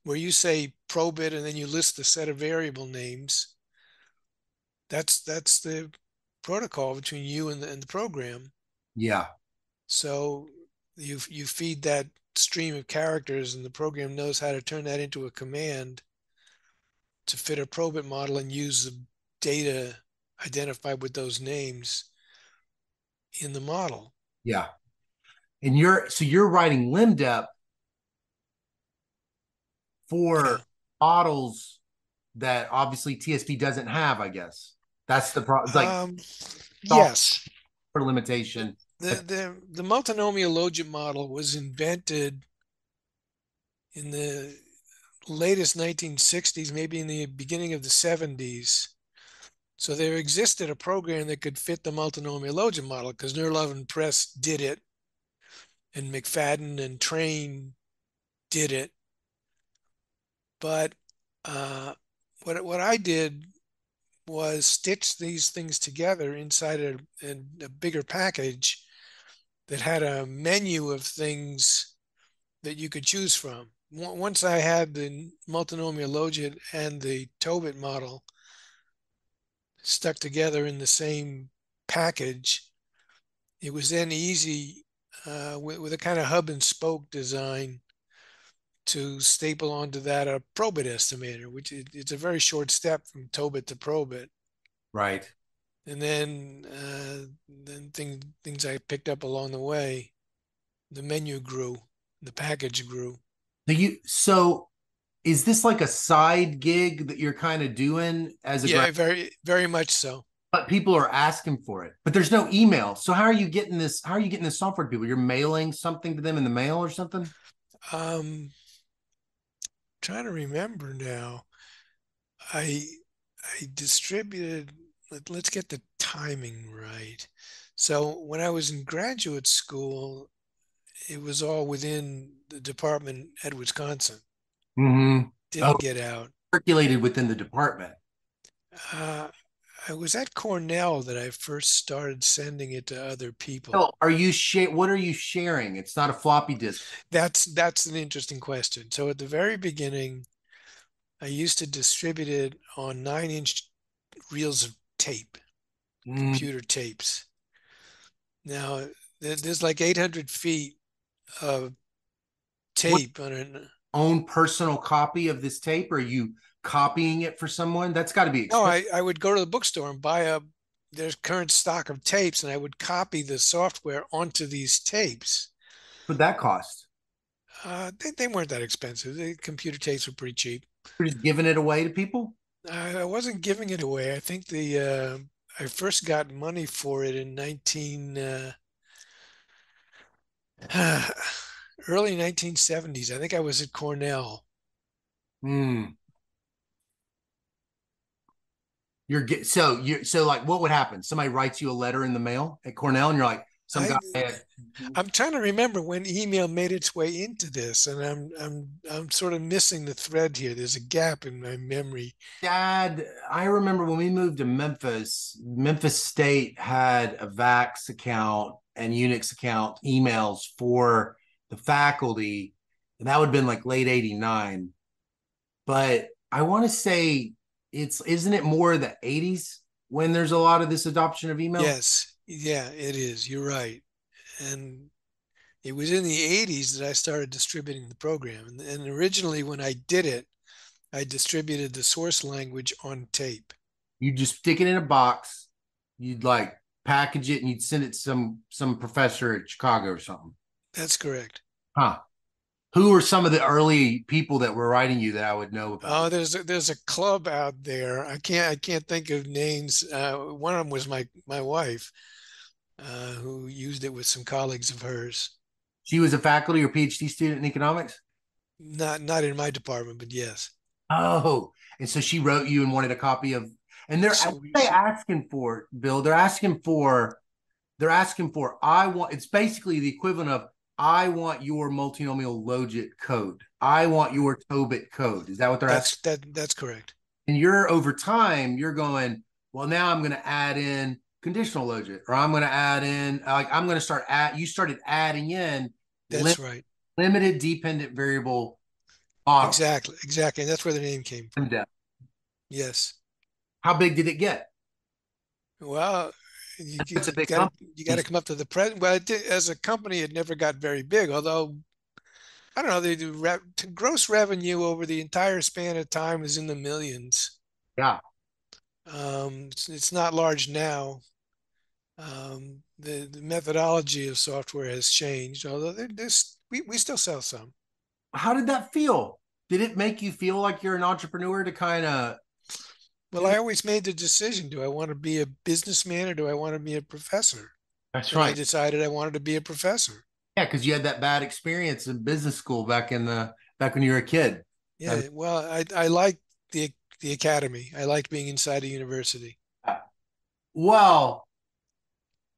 where you say probe it and then you list the set of variable names. That's the protocol between you and the program. Yeah. So you feed that stream of characters, and the program knows how to turn that into a command to fit a probit model and use the data identified with those names in the model. Yeah. And you're writing limb depth for Yeah. models that obviously TSP doesn't have, I guess. That's the problem. Like Um, software yes. limitation. The multinomial logit model was invented in the latest 1960s, maybe in the beginning of the 70s. So there existed a program that could fit the multinomial logit model because Nurlov and Press did it, and McFadden and Train did it. But uh, what I did was stitch these things together inside a bigger package that had a menu of things that you could choose from. Once I had the multinomial logit and the Tobit model stuck together in the same package, it was then easy with a kind of hub and spoke design to staple onto that a probit estimator, which it's a very short step from Tobit to probit. Right. And then things I picked up along the way, the menu grew, the package grew. So is this like a side gig that you're kind of doing as a grad? Yeah, very much so. But people are asking for it. But there's no email. So how are you getting this? How are you getting this software to people? You're mailing something to them in the mail or something? Um, Trying to remember now. I I distributed. Let's get the timing right. So when I was in graduate school, it was all within the department at Wisconsin. Mm-hmm. Oh, Didn't get out. circulated within the department. Uh, I was at Cornell that I first started sending it to other Oh, people. are you what are you sharing? It's not a floppy disk. That's an interesting question. So at the very beginning, I used to distribute it on 9-inch reels of tape, Mm. computer tapes. Now there's like 800 feet of What tape on it. own personal copy of this tape? Or are you copying it for someone? That's got to be No, expensive. I would go to the bookstore and buy their current stock of tapes, and I would copy the software onto these tapes. What would that cost? They weren't that expensive. The computer tapes were pretty cheap. You're just giving it away to people? I wasn't giving it away. I think the I first got money for it in 19 early 1970s. I think I was at Cornell. Hmm. So like what would happen? Somebody writes you a letter in the mail at Cornell and you're like, some guy I at, I'm trying to remember when email made its way into this, and I'm sort of missing the thread here. There's a gap in my memory. Dad, I remember when we moved to Memphis, Memphis State had a Vax account and Unix account emails for the faculty, and that would have been like late 89. But I want to say it's isn't it more the 80s when there's a lot of this adoption of email? Yes, yeah, it is. You're right. And it was in the 80s that I started distributing the program. And originally, when I did it, I distributed the source language on tape. You just stick it in a box, you'd like package it and you'd send it to some professor at Chicago or something. That's correct. Huh. Who are some of the early people that were writing you that I would know about? Oh, there's a club out there. I can't think of names. One of them was my wife, who used it with some colleagues of hers. She was a faculty or PhD student in economics. Not in my department, but yes. Oh, and so she wrote you and wanted a copy of, and they're what So, are they asking for, Bill? They're asking for I want. It's basically the equivalent of I want your multinomial logit code. I want your Tobit code. Is that what they're asking? that's correct. And you're over time, you're going, well, now I'm going to add in conditional logit, or I'm going to add in, like, I'm going to start at, you started adding in lim- That's right. limited dependent variable model. Exactly. That's where the name came from. Yes. How big did it get? Well, you It's a you big got to company. you got to come up to the present. Well, as a company, it never got very big. Although I don't know, they do gross revenue over the entire span of time is in the millions. Yeah. It's not large now. The methodology of software has changed, although we still sell some. How did that feel? Did it make you feel like you're an entrepreneur to kind of Well, do I that? always made the decision, do I want to be a businessman or do I want to be a professor? That's And I right. decided I wanted to be a professor. Yeah, because you had that bad experience in business school back when you were a kid. And Yeah, well, I liked the academy. I liked being inside a university. well,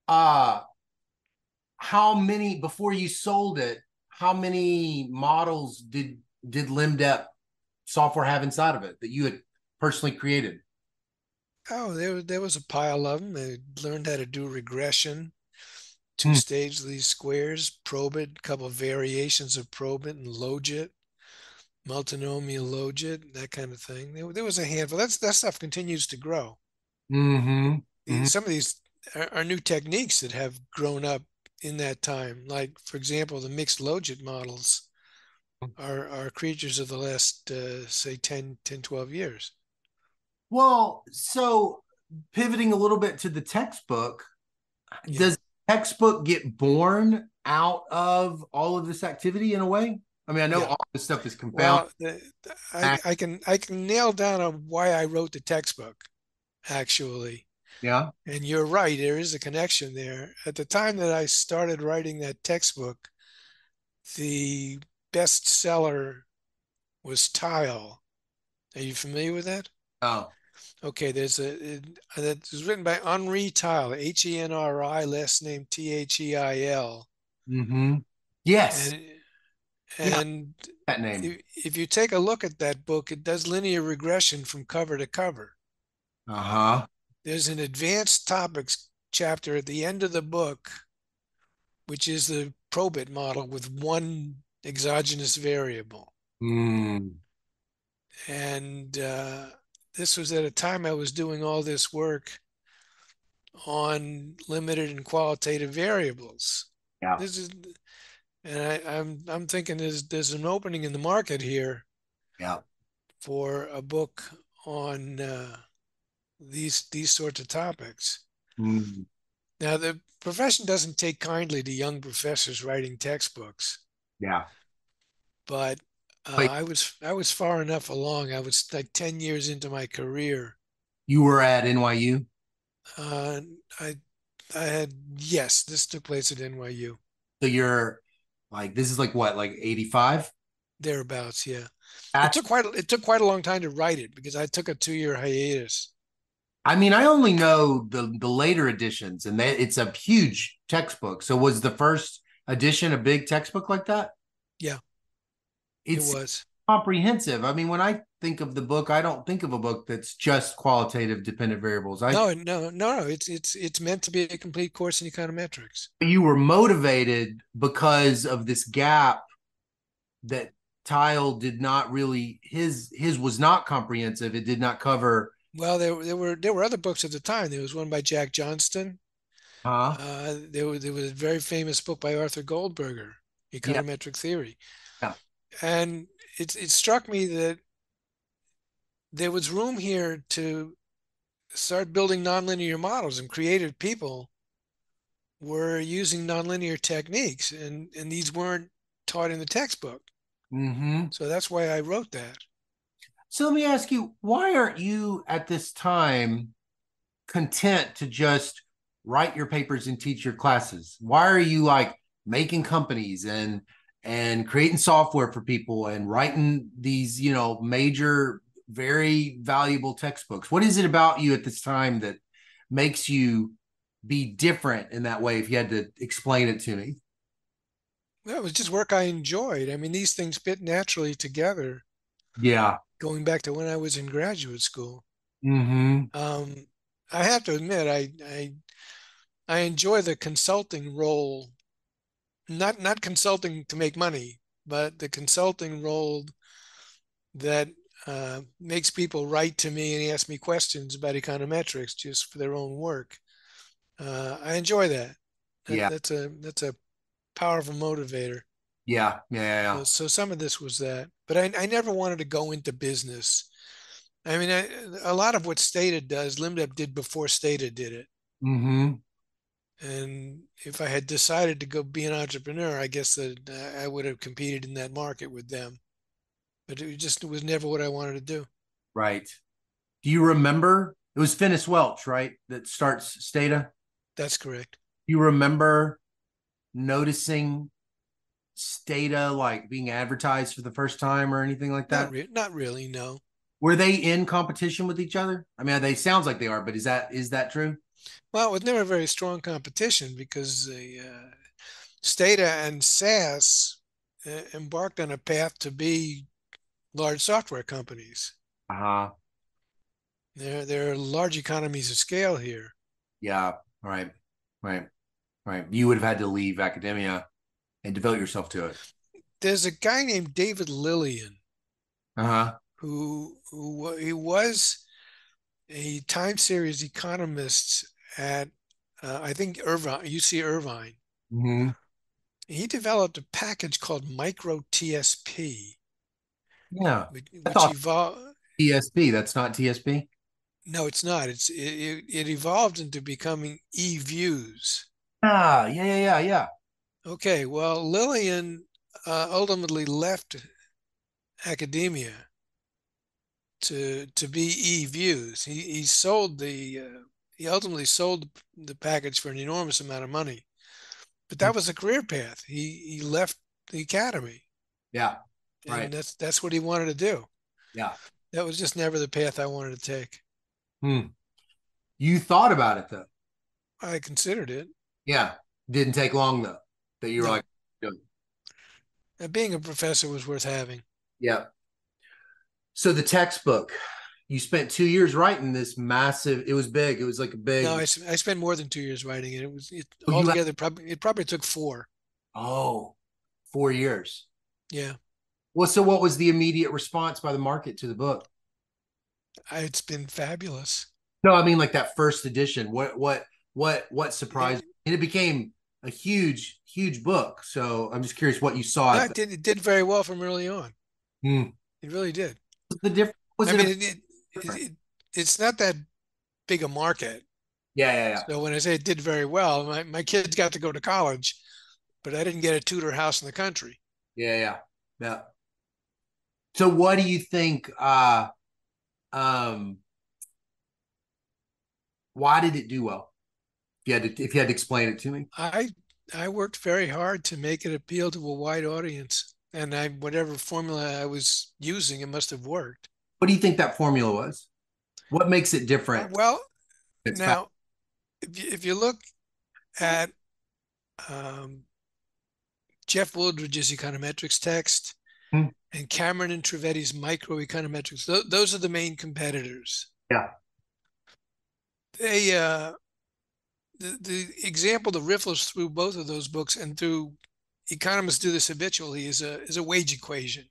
uh, how many before you sold it? How many models did LIMDEP software have inside of it that you had personally created? Oh, there was a pile of them. I learned how to do regression, Hmm. two-stage least squares, probit, a couple of variations of probit and logit, multinomial logit, that kind of thing. There was a handful. That stuff continues to grow. Mm-hmm. Mm-hmm. Some of these are new techniques that have grown up in that time. Like, for example, the mixed logit models are creatures of the last, say, 12 years. Well, so pivoting a little bit to the textbook, Yeah. does textbook get born out of all of this activity in a way? I mean, I know Yeah. all this stuff is confounded. Well, I can nail down on why I wrote the textbook, actually. Yeah. And you're right, there is a connection there. At the time that I started writing that textbook, the bestseller was Tile. Are you familiar with that? Oh. Okay, that was written by Henri Tile, Henri, last name Theil. Mm-hmm. Yes. And Yeah. and That name. if you take a look at that book, it does linear regression from cover to cover. Uh-huh. There's an advanced topics chapter at the end of the book, which is the probit model with one exogenous variable. Mm. And this was at a time I was doing all this work on limited and qualitative variables. Yeah. This is, and I'm thinking there's an opening in the market here Yeah. for a book on these sorts of topics. Mm. Now, the profession doesn't take kindly to young professors writing textbooks, Yeah. but Wait, I was far enough along. I was like 10 years into my career. you were at NYU? Uh, I I had yes, this took place at NYU, So you're like this is like what, like 85? thereabouts. Yeah, That's it took quite a long time to write it because I took a 2-year hiatus. I mean, I only know the later editions, and that it's a huge textbook. So was the first edition a big textbook like that? Yeah, it It's was. comprehensive. I mean, when I think of the book, I don't think of a book that's just qualitative dependent variables. I No. It's meant to be a complete course in econometrics. You were motivated because of this gap that Tile did not really his was not comprehensive. It did not cover. Well, there were other books at the time. There was one by Jack Johnston. Huh? There was a very famous book by Arthur Goldberger, Yeah. Econometric Theory, Yeah. and it struck me that there was room here to start building nonlinear models, and creative people were using nonlinear techniques, and these weren't taught in the textbook. Mm-hmm. So that's why I wrote that. So let me ask you, why aren't you at this time content to just write your papers and teach your classes? Why are you like making companies and creating software for people and writing these, major, very valuable textbooks? What is it about you at this time that makes you be different in that way if you had to explain it to me? Well, it was just work I enjoyed. I mean, these things fit naturally together, Yeah. going back to when I was in graduate school. Mm-hmm. Um, I have to admit, I enjoy the consulting role, not consulting to make money, but the consulting role that makes people write to me and ask me questions about econometrics just for their own work. I enjoy that. Yeah. That's a powerful motivator. Yeah. Yeah. Yeah. So some of this was that, but I never wanted to go into business. I mean, a lot of what Stata does, LIMDEP did before Stata did it. Mm-hmm. And if I had decided to go be an entrepreneur, I guess that I would have competed in that market with them. But it was never what I wanted to do. Right. Do you remember? It was Finis Welch, right? That starts Stata. That's correct. You remember noticing Stata like being advertised for the first time or anything like that? Not really. No. Were they in competition with each other? I mean, they sounds like they are, but is that true? Well, it was never a very strong competition because Stata and SAS embarked on a path to be large software companies. Uh-huh. There are large economies of scale here. Yeah. Right. Right. Right. You would have had to leave academia and devote yourself to it. There's a guy named David Lillian Uh-huh. who he was a time series economist at I think Irvine, UC Irvine. Mm-hmm. He developed a package called micro TSP, Yeah. I which thought evolved. TSP. That's not TSP. No, it's not. It evolved into becoming e-views. Ah, yeah, yeah, yeah, yeah. Okay, well, Lillian ultimately left academia to be e-views. He ultimately sold the package for an enormous amount of money, but that was a career path. He left the academy, Yeah. Right. and that's what he wanted to do. Yeah. That was just never the path I wanted to take. Hmm. You thought about it though. I considered it. Yeah. Didn't take long though. That you were No, like, "Good." being a professor was worth having. Yeah. So the textbook, you spent 2 years writing this massive, it was big. It was like a No, big, I spent more than 2 years writing it. It oh, you had, altogether probably took four. oh, 4 years. Yeah, Well, so what was the immediate response by the market to the book? it's been fabulous. No, I mean like that first edition. What surprised It, you? And it became a huge, huge book. So I'm just curious what you saw no, at the, it did very well from early on. hmm. It really did. The difference was I it mean, a different? it's not that big a market. Yeah, yeah, yeah. So when I say it did very well, my kids got to go to college, but I didn't get a tutor house in the country. Yeah, yeah. Yeah. So what do you think um why did it do well? If you had to explain it to me. I I worked very hard to make it appeal to a wide audience, and whatever formula I was using, it must have worked. What do you think that formula was? What makes it different? Well, It's fast. Now, if you look at um, Jeff Woolridge's econometrics text and Cameron and Trivedi's microeconometrics, those are the main competitors. Yeah. They the example that riffles through both of those books and through economists do this habitually is a wage equation.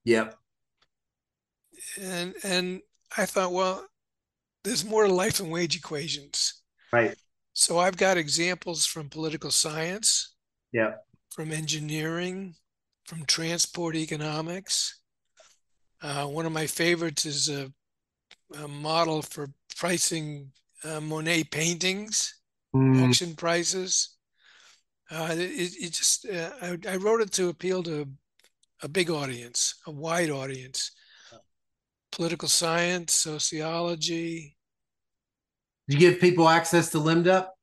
Yep. And I thought, well, there's more to life than wage equations. Right. So I've got examples from political science, Yep. from engineering, from transport economics. One of my favorites is a model for pricing Monet paintings, Mm, auction prices. I wrote it to appeal to a big audience, a wide audience. Political science, sociology. did you give people access to Limbed Up?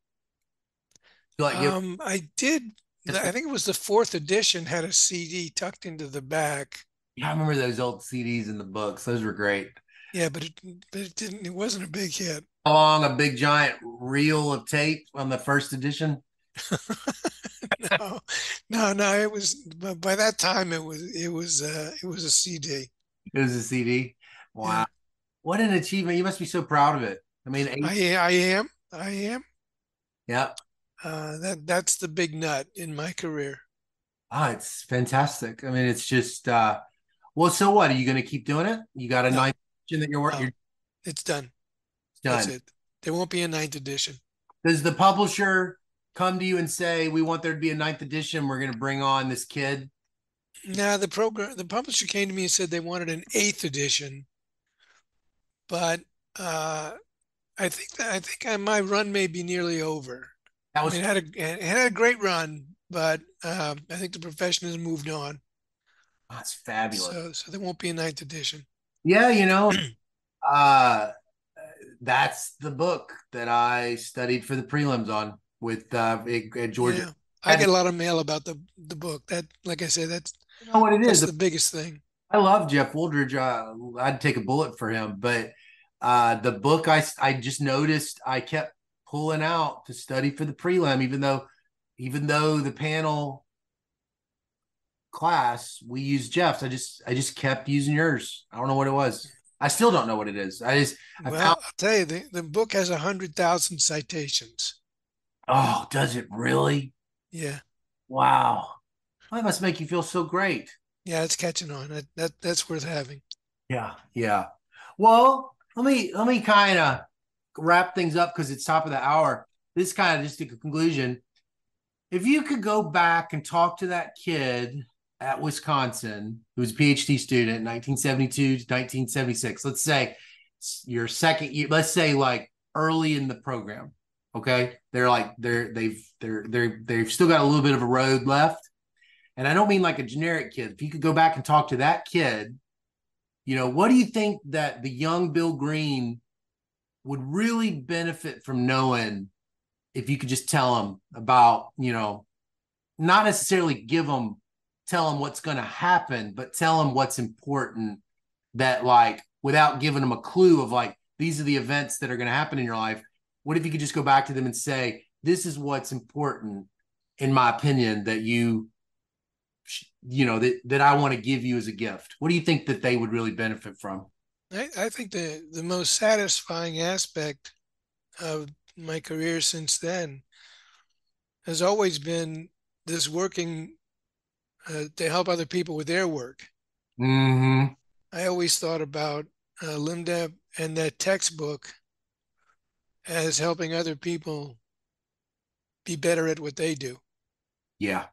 You like give I did. I think it was the fourth edition had a CD tucked into the back. Yeah, I remember those old CDs in the books. Those were great. Yeah, but it didn't. It wasn't a big hit. Along a big giant reel of tape on the first edition. No, no. It was by that time. It was a CD. It was a CD. Yeah, Wow. What an achievement. You must be so proud of it. I mean, eight. I am. Yeah. That's the big nut in my career. It's fantastic. I mean, it's just well, so what? Are you gonna keep doing it? You got a No, ninth edition that you're working, no, you're it's done. That's done. it. There won't be a ninth edition. Does the publisher come to you and say, we want there to be a ninth edition, we're gonna bring on this kid? Now the publisher came to me and said they wanted an eighth edition, but my run may be nearly over. That I was mean, it had a great run, but I think the profession has moved on. that's fabulous. So there won't be a ninth edition. Yeah, uh that's the book that I studied for the prelims on with at Georgia. Yeah, I get a lot of mail about the book. That, like I said, that's You know what it that's is? the biggest thing. I love Jeff Wooldridge. I'd take a bullet for him, but the book I just noticed I kept pulling out to study for the prelim, even though the panel class we used Jeff's. I just kept using yours. I don't know what it was. I still don't know what it is. I found. Well, I'll tell you, the book has 100,000 citations. Oh, does it really? Yeah, Wow. Well, that must make you feel so great. yeah, it's catching on. That's worth having. Yeah, yeah. Well, let me kind of wrap things up because it's top of the hour. This kind of just a conclusion. If you could go back and talk to that kid at Wisconsin who was a PhD student, 1972 to 1976, let's say your second year, let's say like early in the program. Okay. They've still got a little bit of a road left. And I don't mean like a generic kid. If you could go back and talk to that kid, what do you think that the young Bill Greene would really benefit from knowing if you could just tell him about, not necessarily tell him what's going to happen, but tell him what's important, that like without giving them a clue of like, these are the events that are going to happen in your life. What if you could just go back to them and say, this is what's important, in my opinion, that that I want to give you as a gift? What do you think that they would really benefit from? I think the most satisfying aspect of my career since then has always been this working to help other people with their work. Mm-hmm. I always thought about LIMDEP and that textbook as helping other people be better at what they do. Yeah.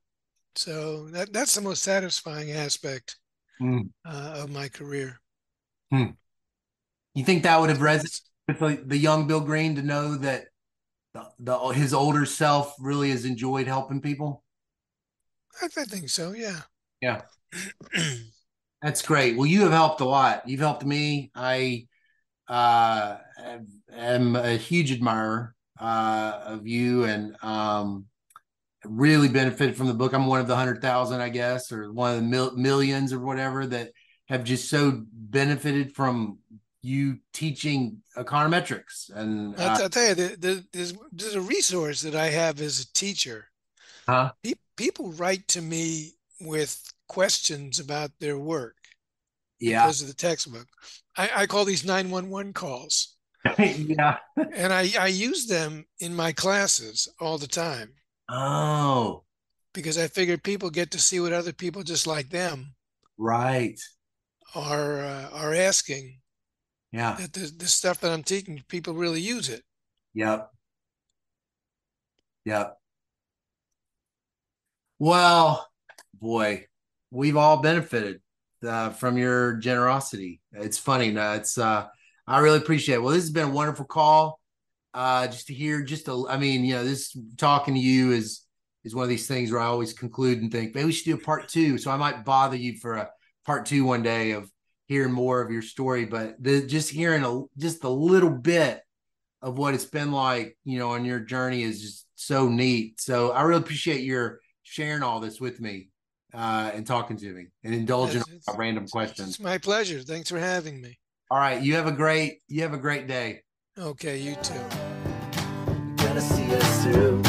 So that's the most satisfying aspect Mm-hmm. of my career. You think that would have So resonated with the young Bill Greene to know that his older self really has enjoyed helping people? I think so. Yeah. Yeah. That's great. Well, you have helped a lot. You've helped me. I uh, am a huge admirer of you, and really benefited from the book. I'm one of the 100,000, I guess, or one of the millions or whatever that have just so benefited from you teaching econometrics and I'll tell you, there's a resource that I have as a teacher. huh? People write to me with questions about their work Yeah. because of the textbook. I call these 911 calls, Yeah. and I use them in my classes all the time Oh, because I figured people get to see what other people just like them right. are asking. Yeah. That the stuff that I'm teaching, people really use it. Yep. Yep. Well, boy, we've all benefited from your generosity. It's funny. No, I really appreciate it. Well, this has been a wonderful call. Just to hear, I mean, this talking to you is one of these things where I always conclude and think maybe we should do a part two. So I might bother you for a part two one day of hearing more of your story. But just hearing just a little bit of what it's been like, on your journey is just so neat. So I really appreciate your sharing all this with me and talking to me and indulging It's, on it's, random it's questions. my pleasure. Thanks for having me. All right, you have a great day. Okay, you too. Gonna see us through.